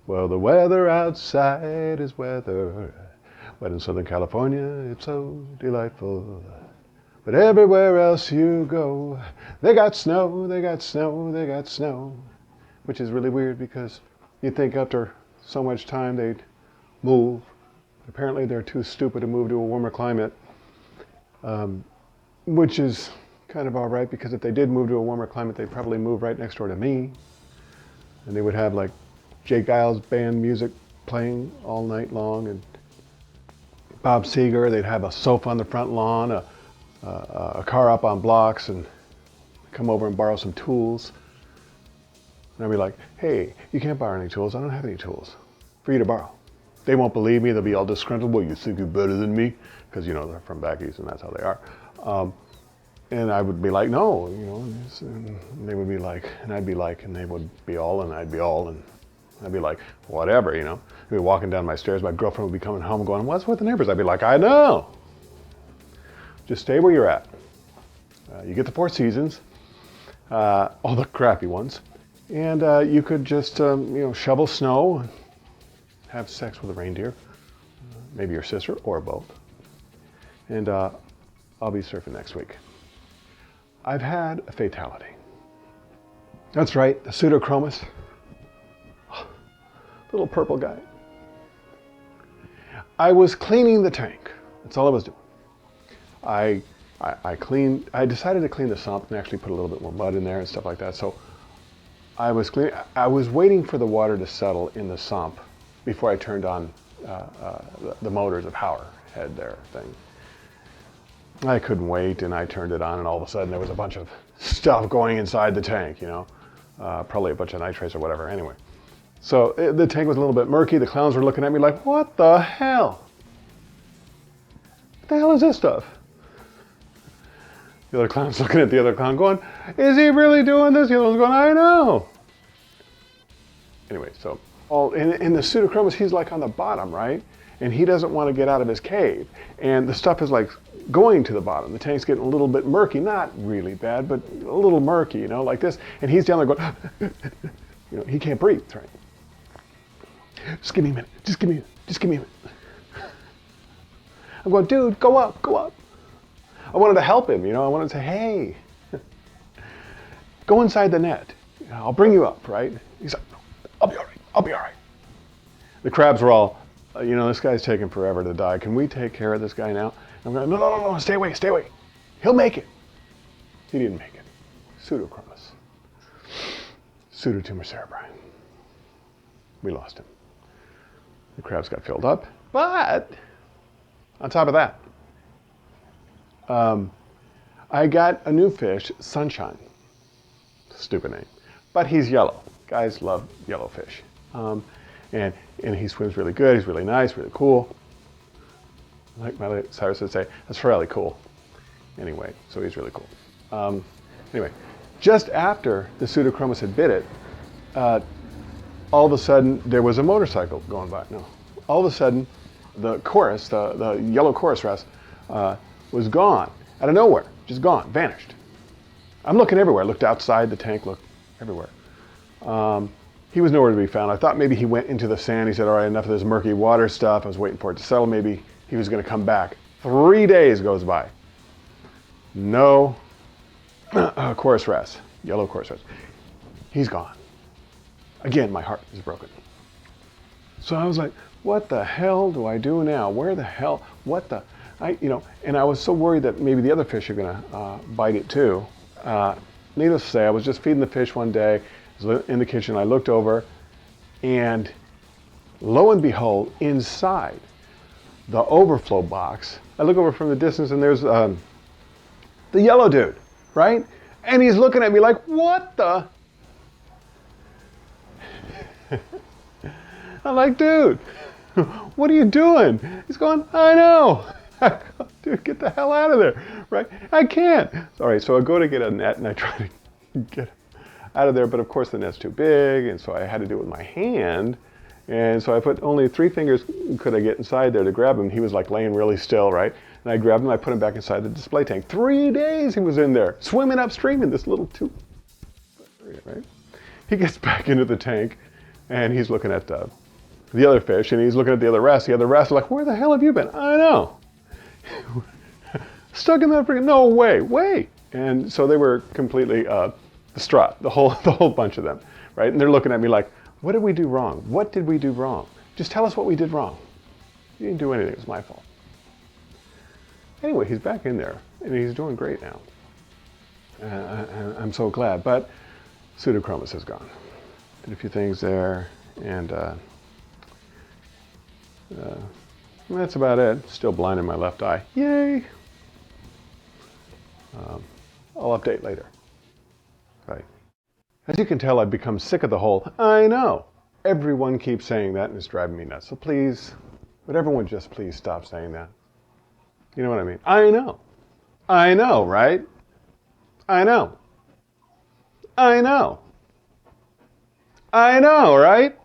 Well, the weather outside is weather, but in Southern California it's so delightful. But everywhere else you go, they got snow, they got snow, they got snow. Which is really weird because you'd think after so much time they'd move. Apparently they're too stupid to move to a warmer climate, which is kind of all right because if they did move to a warmer climate, they'd probably move right next door to me. And they would have like Jake Giles band music playing all night long and Bob Seger. They'd have a sofa on the front lawn, a car up on blocks, and come over and borrow some tools. And I'd be like, hey, you can't borrow any tools. I don't have any tools for you to borrow. They won't believe me. They'll be all disgruntled. Well, you think you're better than me? Because, you know, they're from back east and that's how they are. And I would be like, no, you know, and they would be like, and I'd be like, and they would be all, and I'd be all, and I'd be like, whatever, you know. I'd be walking down my stairs. My girlfriend would be coming home going, what's with the neighbors? I'd be like, I know. Just stay where you're at. You get the 4 seasons, all the crappy ones. And you could just, you know, shovel snow, have sex with a reindeer, maybe your sister or both. And I'll be surfing next week. I've had a fatality. That's right, the pseudochromis. Little purple guy. I was cleaning the tank. That's all I was doing. I decided to clean the sump and actually put a little bit more mud in there and stuff like that. So I was waiting for the water to settle in the sump before I turned on the motors, the power head there thing. I couldn't wait, and I turned it on, and all of a sudden there was a bunch of stuff going inside the tank, you know, probably a bunch of nitrates or whatever. Anyway, so the tank was a little bit murky. The clowns were looking at me like, what the hell? What the hell is this stuff? The other clown's looking at the other clown going, is he really doing this? The other one's going, I know. Anyway, so in the pseudochromis, he's like on the bottom, right? And he doesn't want to get out of his cave. And the stuff is like going to the bottom. The tank's getting a little bit murky, not really bad, but a little murky, you know, like this. And he's down there going, you know, he can't breathe, right? Just give me a minute, just give me a minute. I'm going, dude, go up, go up. I wanted to help him, you know, I wanted to say, hey, go inside the net. I'll bring you up, right? He's like, I'll be all right, I'll be all right. The crabs were all, you know, this guy's taking forever to die. Can we take care of this guy now? I'm going, no, stay away, stay away. He'll make it. He didn't make it. Pseudochromis. Pseudotumor cerebri. We lost him. The crabs got filled up. But on top of that, I got a new fish, Sunshine. Stupid name. But he's yellow. Guys love yellow fish. And he swims really good. He's really nice, really cool. Like Miley Cyrus would say, that's really cool. Anyway, so he's really cool. Anyway, just after the pseudochromis had bit it, all of a sudden there was a motorcycle going by. No, all of a sudden the chorus, the yellow chorus wrasse, was gone out of nowhere, just gone, vanished. I'm looking everywhere. I looked outside the tank, looked everywhere. He was nowhere to be found. I thought maybe he went into the sand. He said, all right, enough of this murky water stuff. I was waiting for it to settle. Maybe he was going to come back. 3 days goes by. No chorus wrasse, yellow chorus wrasse. He's gone. Again, my heart is broken. So I was like, what the hell do I do now? Where the hell, what the, and I was so worried that maybe the other fish are going to bite it too. Needless to say, I was just feeding the fish one day. I was in the kitchen. I looked over, and lo and behold, inside the overflow box, I look over from the distance, and there's the yellow dude, right? And he's looking at me like, what the? I'm like, dude, what are you doing? He's going, I know. I go, dude, get the hell out of there, right? I can't. All right, so I go to get a net, and I try to get out of there, but of course the net's too big, and so I had to do it with my hand. And so I put only 3 fingers could I get inside there to grab him. He was like laying really still, right? And I grabbed him, I put him back inside the display tank. 3 days he was in there, swimming upstream in this little tube, right? He gets back into the tank. And he's looking at the other fish, and he's looking at the other wrest. The other wrest are like, where the hell have you been? I know. Stuck in that freaking, no way, wait. And so they were completely distraught, the whole bunch of them, right? And they're looking at me like, what did we do wrong? What did we do wrong? Just tell us what we did wrong. You didn't do anything, it was my fault. Anyway, he's back in there, and he's doing great now. I'm so glad, but pseudochromis is gone. Did a few things there, and that's about it. Still blind in my left eye. Yay! I'll update later. Right. As you can tell, I've become sick of the whole, I know. Everyone keeps saying that, and it's driving me nuts. So please, would everyone just please stop saying that? You know what I mean? I know. I know, right? I know. I know. I know, right?